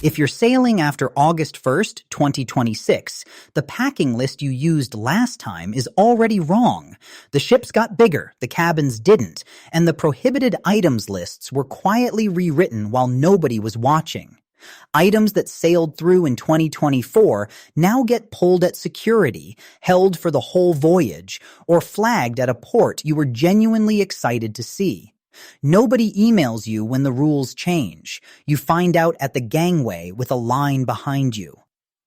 If you're sailing after August 1st, 2026, the packing list you used last time is already wrong. The ships got bigger, the cabins didn't, and the prohibited items lists were quietly rewritten while nobody was watching. Items that sailed through in 2024 now get pulled at security, held for the whole voyage, or flagged at a port you were genuinely excited to see. Nobody emails you when the rules change. You find out at the gangway with a line behind you.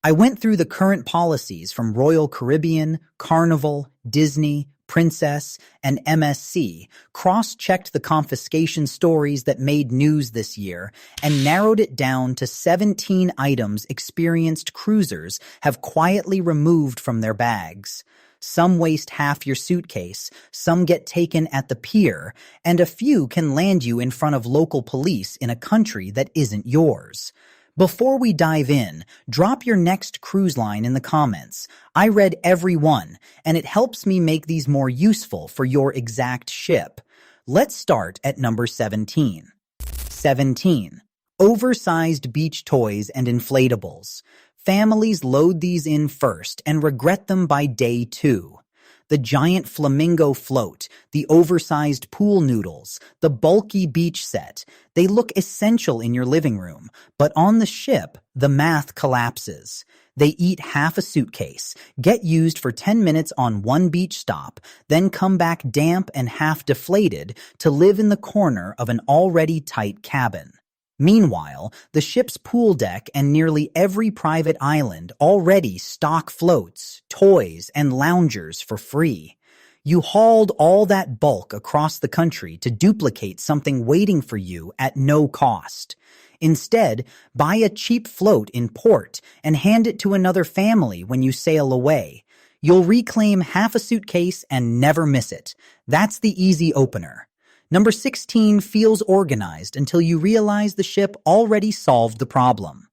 I went through the current policies from Royal Caribbean, Carnival, Disney, Princess, and MSC, cross-checked the confiscation stories that made news this year, and narrowed it down to 17 items experienced cruisers have quietly removed from their bags. Some waste half your suitcase, some get taken at the pier, and a few can land you in front of local police in a country that isn't yours. Before we dive in, drop your next cruise line in the comments. I read every one, and it helps me make these more useful for your exact ship. Let's start at number 17. 17. Oversized beach toys and inflatables. Families load these in first and regret them by day 2. The giant flamingo float, the oversized pool noodles, the bulky beach set, they look essential in your living room, but on the ship, the math collapses. They eat half a suitcase, get used for 10 minutes on one beach stop, then come back damp and half deflated to live in the corner of an already tight cabin. Meanwhile, the ship's pool deck and nearly every private island already stock floats, toys, and loungers for free. You hauled all that bulk across the country to duplicate something waiting for you at no cost. Instead, buy a cheap float in port and hand it to another family when you sail away. You'll reclaim half a suitcase and never miss it. That's the easy opener. Number 16 feels organized until you realize the ship already solved the problem.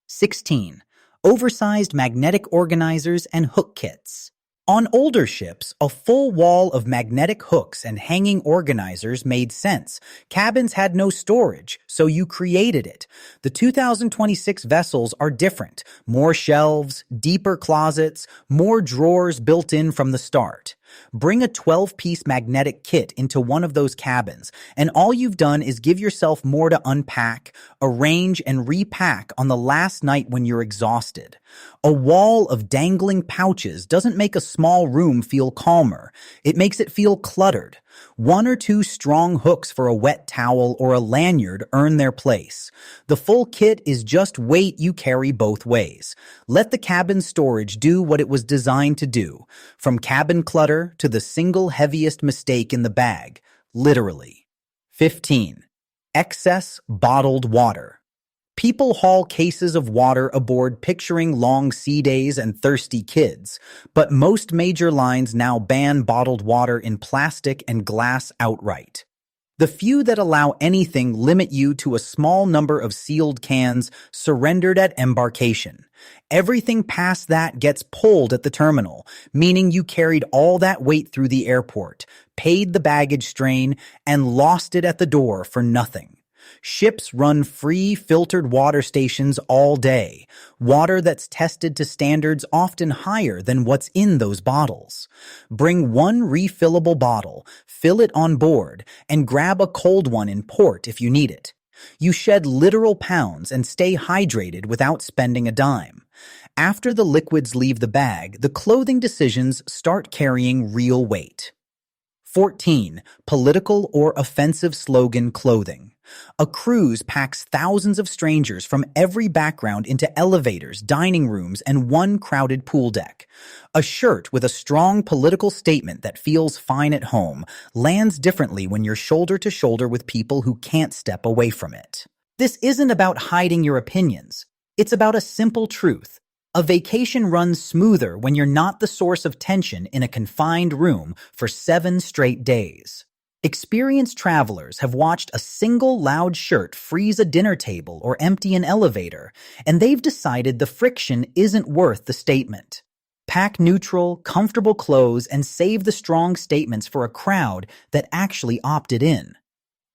16. Oversized magnetic organizers and hook kits. On older ships, a full wall of magnetic hooks and hanging organizers made sense. Cabins had no storage, so you created it. The 2026 vessels are different. More shelves, deeper closets, more drawers built in from the start. Bring a 12-piece magnetic kit into one of those cabins, and all you've done is give yourself more to unpack, arrange, and repack on the last night when you're exhausted. A wall of dangling pouches doesn't make a small room feel calmer. It makes it feel cluttered. 1 or 2 strong hooks for a wet towel or a lanyard earn their place. The full kit is just weight you carry both ways. Let the cabin storage do what it was designed to do, from cabin clutter to the single heaviest mistake in the bag, literally. 15. Excess bottled water. People haul cases of water aboard picturing long sea days and thirsty kids, but most major lines now ban bottled water in plastic and glass outright. The few that allow anything limit you to a small number of sealed cans surrendered at embarkation. Everything past that gets pulled at the terminal, meaning you carried all that weight through the airport, paid the baggage strain, and lost it at the door for nothing. Ships run free filtered water stations all day, water that's tested to standards often higher than what's in those bottles. Bring one refillable bottle, fill it on board, and grab a cold one in port if you need it. You shed literal pounds and stay hydrated without spending a dime. After the liquids leave the bag, the clothing decisions start carrying real weight. 14. Political or offensive slogan clothing. A cruise packs thousands of strangers from every background into elevators, dining rooms, and one crowded pool deck. A shirt with a strong political statement that feels fine at home lands differently when you're shoulder to shoulder with people who can't step away from it. This isn't about hiding your opinions. It's about a simple truth. A vacation runs smoother when you're not the source of tension in a confined room for 7 straight days. Experienced travelers have watched a single loud shirt freeze a dinner table or empty an elevator, and they've decided the friction isn't worth the statement. Pack neutral, comfortable clothes and save the strong statements for a crowd that actually opted in.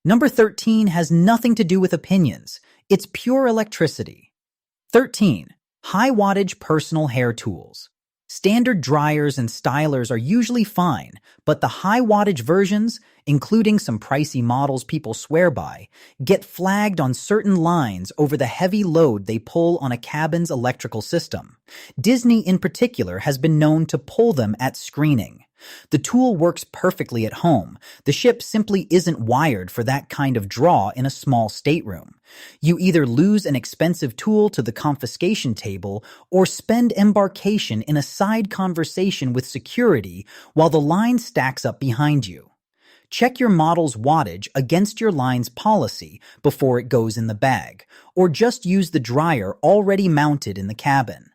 Number 13 has nothing to do with opinions. It's pure electricity. 13. High-wattage personal hair tools. Standard dryers and stylers are usually fine, but the high-wattage versions, including some pricey models people swear by, get flagged on certain lines over the heavy load they pull on a cabin's electrical system. Disney in particular has been known to pull them at screening. The tool works perfectly at home. The ship simply isn't wired for that kind of draw in a small stateroom. You either lose an expensive tool to the confiscation table or spend embarkation in a side conversation with security while the line stacks up behind you. Check your model's wattage against your line's policy before it goes in the bag, or just use the dryer already mounted in the cabin.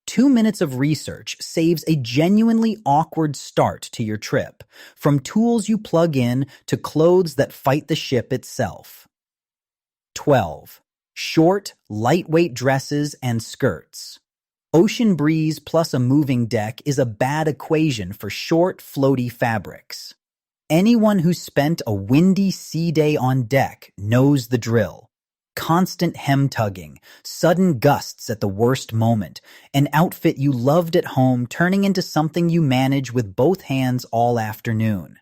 2 minutes of research saves a genuinely awkward start to your trip, from tools you plug in to clothes that fight the ship itself. 12. Short, lightweight dresses and skirts. Ocean breeze plus a moving deck is a bad equation for short, floaty fabrics. Anyone who's spent a windy sea day on deck knows the drill. Constant hem-tugging, sudden gusts at the worst moment, an outfit you loved at home turning into something you manage with both hands all afternoon.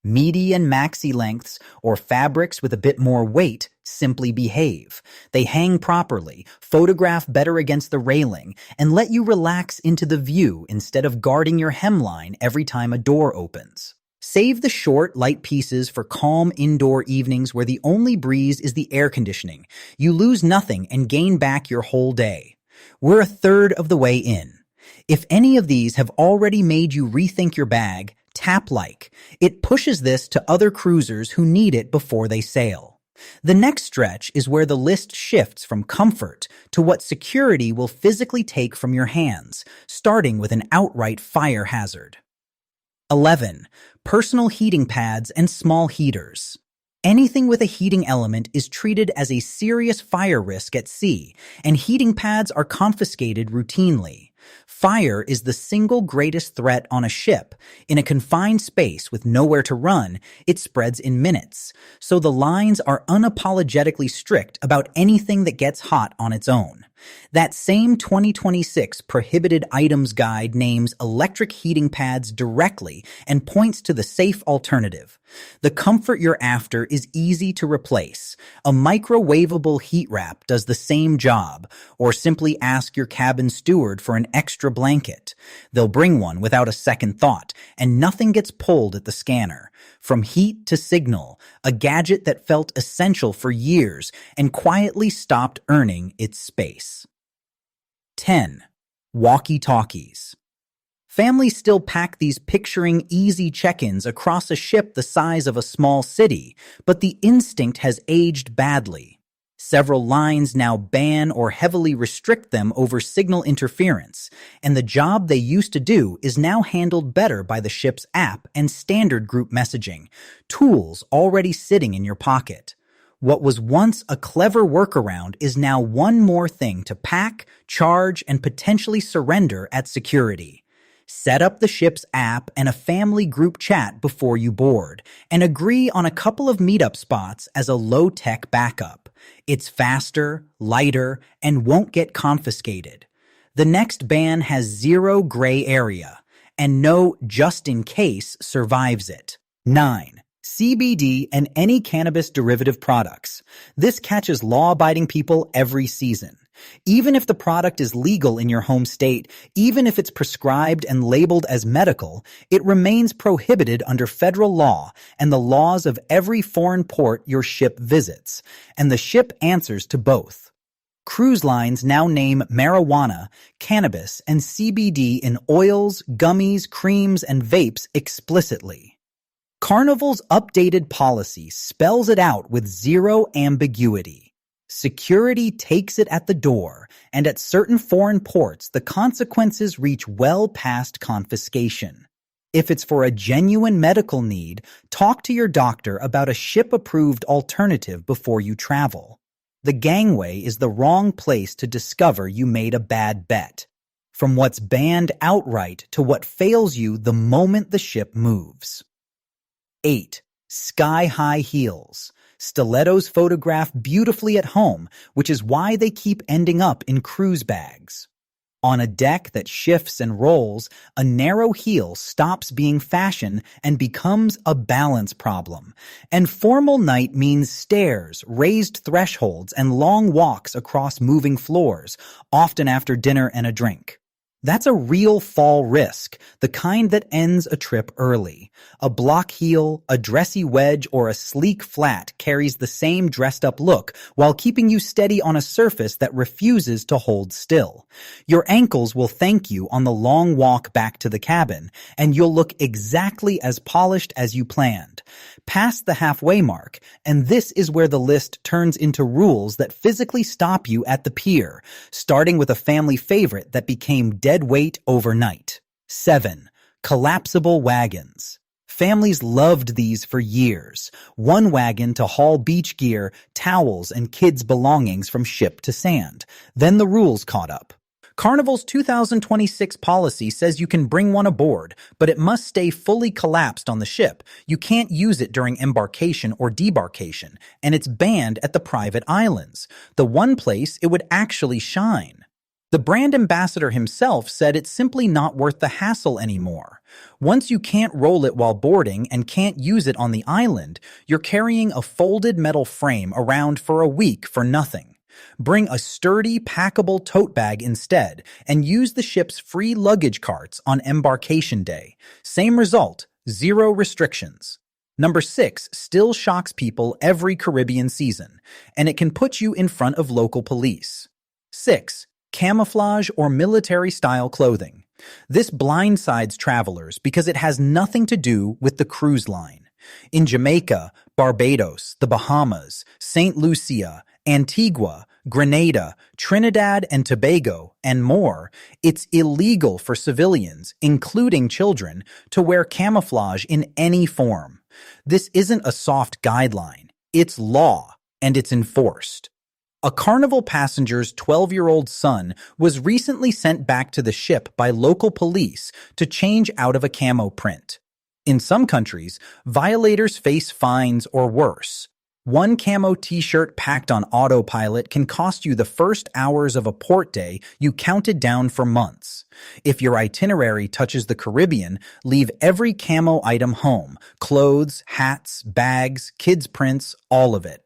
Midi and maxi lengths, or fabrics with a bit more weight, simply behave. They hang properly, photograph better against the railing, and let you relax into the view instead of guarding your hemline every time a door opens. Save the short, light pieces for calm indoor evenings where the only breeze is the air conditioning. You lose nothing and gain back your whole day. We're a third of the way in. If any of these have already made you rethink your bag, tap like. It pushes this to other cruisers who need it before they sail. The next stretch is where the list shifts from comfort to what security will physically take from your hands, starting with an outright fire hazard. 11. Personal heating pads and small heaters. Anything with a heating element is treated as a serious fire risk at sea, and heating pads are confiscated routinely. Fire is the single greatest threat on a ship. In a confined space with nowhere to run, it spreads in minutes. So the lines are unapologetically strict about anything that gets hot on its own. That same 2026 prohibited items guide names electric heating pads directly and points to the safe alternative. The comfort you're after is easy to replace. A microwavable heat wrap does the same job, or simply ask your cabin steward for an extra blanket. They'll bring one without a second thought, and nothing gets pulled at the scanner. From heat to signal, a gadget that felt essential for years and quietly stopped earning its space. 10. Walkie-Talkies. Families still pack these picturing easy check-ins across a ship the size of a small city, but the instinct has aged badly. Several lines now ban or heavily restrict them over signal interference, and the job they used to do is now handled better by the ship's app and standard group messaging, tools already sitting in your pocket. What was once a clever workaround is now one more thing to pack, charge, and potentially surrender at security. Set up the ship's app and a family group chat before you board, and agree on a couple of meetup spots as a low-tech backup. It's faster, lighter, and won't get confiscated. The next ban has zero gray area, and no just in case survives it. 9. CBD and any cannabis-derivative products. This catches law-abiding people every season. Even if the product is legal in your home state, even if it's prescribed and labeled as medical, it remains prohibited under federal law and the laws of every foreign port your ship visits, and the ship answers to both. Cruise lines now name marijuana, cannabis, and CBD in oils, gummies, creams, and vapes explicitly. Carnival's updated policy spells it out with zero ambiguity. Security takes it at the door, and at certain foreign ports, the consequences reach well past confiscation. If it's for a genuine medical need, talk to your doctor about a ship-approved alternative before you travel. The gangway is the wrong place to discover you made a bad bet. From what's banned outright to what fails you the moment the ship moves. 8. Sky-high heels. Stilettos photograph beautifully at home, which is why they keep ending up in cruise bags. On a deck that shifts and rolls, a narrow heel stops being fashion and becomes a balance problem. And formal night means stairs, raised thresholds, and long walks across moving floors, often after dinner and a drink. That's a real fall risk, the kind that ends a trip early. A block heel, a dressy wedge, or a sleek flat carries the same dressed-up look while keeping you steady on a surface that refuses to hold still. Your ankles will thank you on the long walk back to the cabin, and you'll look exactly as polished as you planned. Past the halfway mark, and this is where the list turns into rules that physically stop you at the pier, starting with a family favorite that became dead weight overnight. 7. Collapsible wagons. Families loved these for years. One wagon to haul beach gear, towels, and kids' belongings from ship to sand. Then the rules caught up. Carnival's 2026 policy says you can bring one aboard, but it must stay fully collapsed on the ship. You can't use it during embarkation or debarkation, and it's banned at the private islands, the one place it would actually shine. The brand ambassador himself said it's simply not worth the hassle anymore. Once you can't roll it while boarding and can't use it on the island, you're carrying a folded metal frame around for a week for nothing. Bring a sturdy, packable tote bag instead and use the ship's free luggage carts on embarkation day. Same result, zero restrictions. Number 6 still shocks people every Caribbean season, and it can put you in front of local police. 6. Camouflage or military-style clothing. This blindsides travelers because it has nothing to do with the cruise line. In Jamaica, Barbados, the Bahamas, St. Lucia, Antigua, Grenada, Trinidad and Tobago, and more, it's illegal for civilians, including children, to wear camouflage in any form. This isn't a soft guideline. It's law, and it's enforced. A Carnival passenger's 12-year-old son was recently sent back to the ship by local police to change out of a camo print. In some countries, violators face fines or worse. One camo t-shirt packed on autopilot can cost you the first hours of a port day you counted down for months. If your itinerary touches the Caribbean, leave every camo item home: clothes, hats, bags, kids' prints, all of it.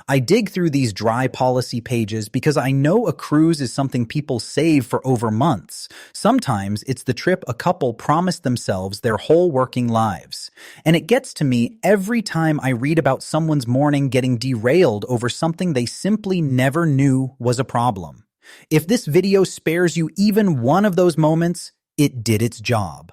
I dig through these dry policy pages because I know a cruise is something people save for over months. Sometimes it's the trip a couple promised themselves their whole working lives. And it gets to me every time I read about someone's morning getting derailed over something they simply never knew was a problem. If this video spares you even one of those moments, it did its job.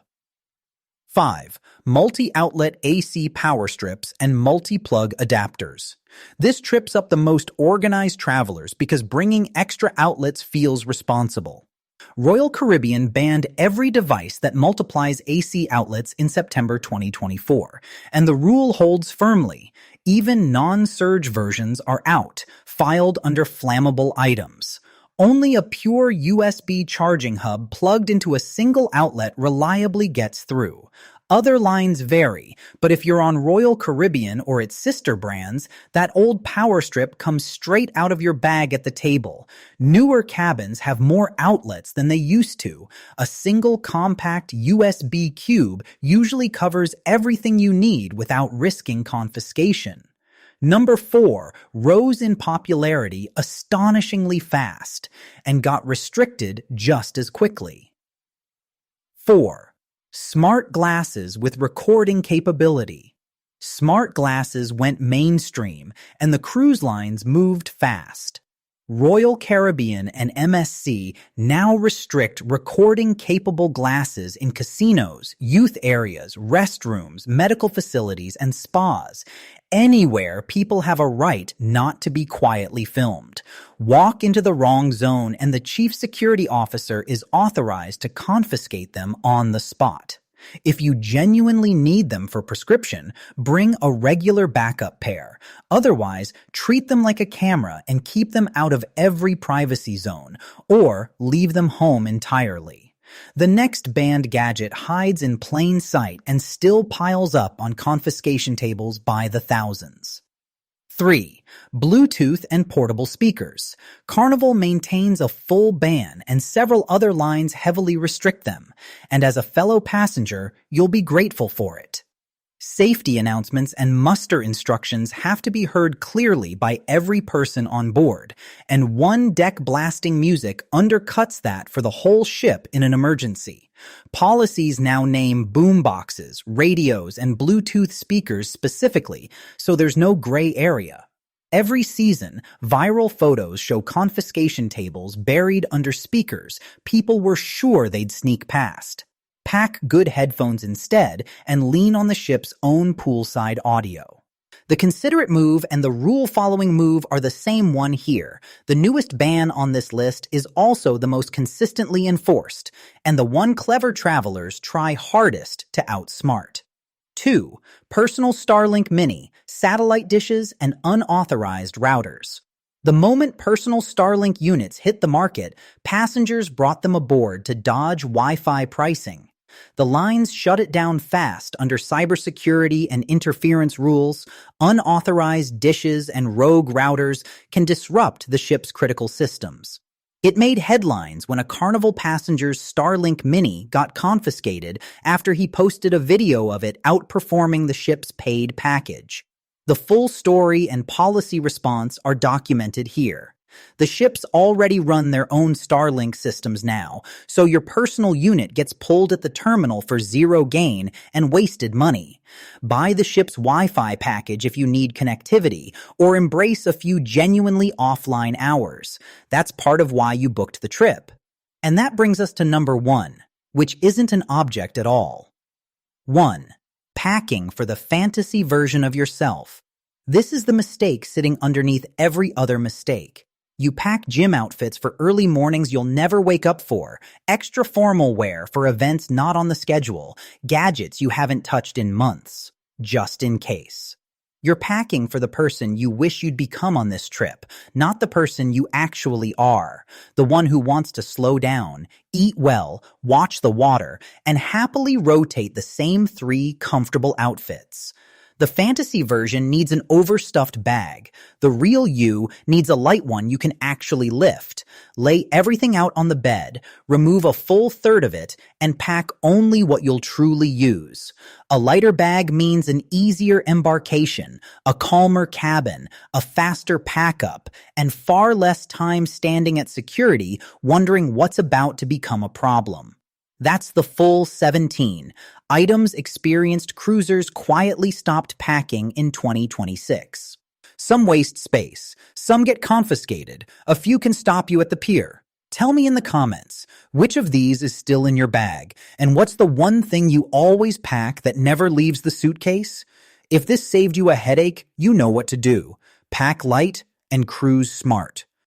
5. Multi-outlet AC power strips and multi-plug adapters. This trips up the most organized travelers because bringing extra outlets feels responsible. Royal Caribbean banned every device that multiplies AC outlets in September 2024, and the rule holds firmly. Even non-surge versions are out, filed under flammable items. Only a pure USB charging hub plugged into a single outlet reliably gets through. Other lines vary, but if you're on Royal Caribbean or its sister brands, that old power strip comes straight out of your bag at the table. Newer cabins have more outlets than they used to. A single compact USB cube usually covers everything you need without risking confiscation. Number 4 rose in popularity astonishingly fast and got restricted just as quickly. 4. Smart glasses with recording capability. Smart glasses went mainstream, and the cruise lines moved fast. Royal Caribbean and MSC now restrict recording-capable glasses in casinos, youth areas, restrooms, medical facilities, and spas. Anywhere people have a right not to be quietly filmed. Walk into the wrong zone and the chief security officer is authorized to confiscate them on the spot. If you genuinely need them for prescription, bring a regular backup pair. Otherwise, treat them like a camera and keep them out of every privacy zone, or leave them home entirely. The next banned gadget hides in plain sight and still piles up on confiscation tables by the thousands. 3. Bluetooth and portable speakers. Carnival maintains a full ban and several other lines heavily restrict them, and as a fellow passenger, you'll be grateful for it. Safety announcements and muster instructions have to be heard clearly by every person on board, and one deck blasting music undercuts that for the whole ship in an emergency. Policies now name boomboxes, radios, and Bluetooth speakers specifically, so there's no gray area. Every season, viral photos show confiscation tables buried under speakers people were sure they'd sneak past. Pack good headphones instead and lean on the ship's own poolside audio. The considerate move and the rule-following move are the same one here. The newest ban on this list is also the most consistently enforced, and the one clever travelers try hardest to outsmart. 2. Personal Starlink Mini, satellite dishes, and unauthorized routers. The moment personal Starlink units hit the market, passengers brought them aboard to dodge Wi-Fi pricing. The lines shut it down fast under cybersecurity and interference rules. Unauthorized dishes and rogue routers can disrupt the ship's critical systems. It made headlines when a Carnival passenger's Starlink Mini got confiscated after he posted a video of it outperforming the ship's paid package. The full story and policy response are documented here. The ships already run their own Starlink systems now, so your personal unit gets pulled at the terminal for zero gain and wasted money. Buy the ship's Wi-Fi package if you need connectivity, or embrace a few genuinely offline hours. That's part of why you booked the trip. And that brings us to number 1, which isn't an object at all. 1. Packing for the fantasy version of yourself. This is the mistake sitting underneath every other mistake. You pack gym outfits for early mornings you'll never wake up for, extra formal wear for events not on the schedule, gadgets you haven't touched in months, just in case. You're packing for the person you wish you'd become on this trip, not the person you actually are, the one who wants to slow down, eat well, watch the water, and happily rotate the same 3 comfortable outfits. The fantasy version needs an overstuffed bag. The real you needs a light one you can actually lift. Lay everything out on the bed, remove a full third of it, and pack only what you'll truly use. A lighter bag means an easier embarkation, a calmer cabin, a faster pack-up, and far less time standing at security wondering what's about to become a problem. That's the full 17 items experienced cruisers quietly stopped packing in 2026. Some waste space, some get confiscated, a few can stop you at the pier. Tell me in the comments, which of these is still in your bag, and what's the one thing you always pack that never leaves the suitcase? If this saved you a headache, you know what to do. Pack light and cruise smart.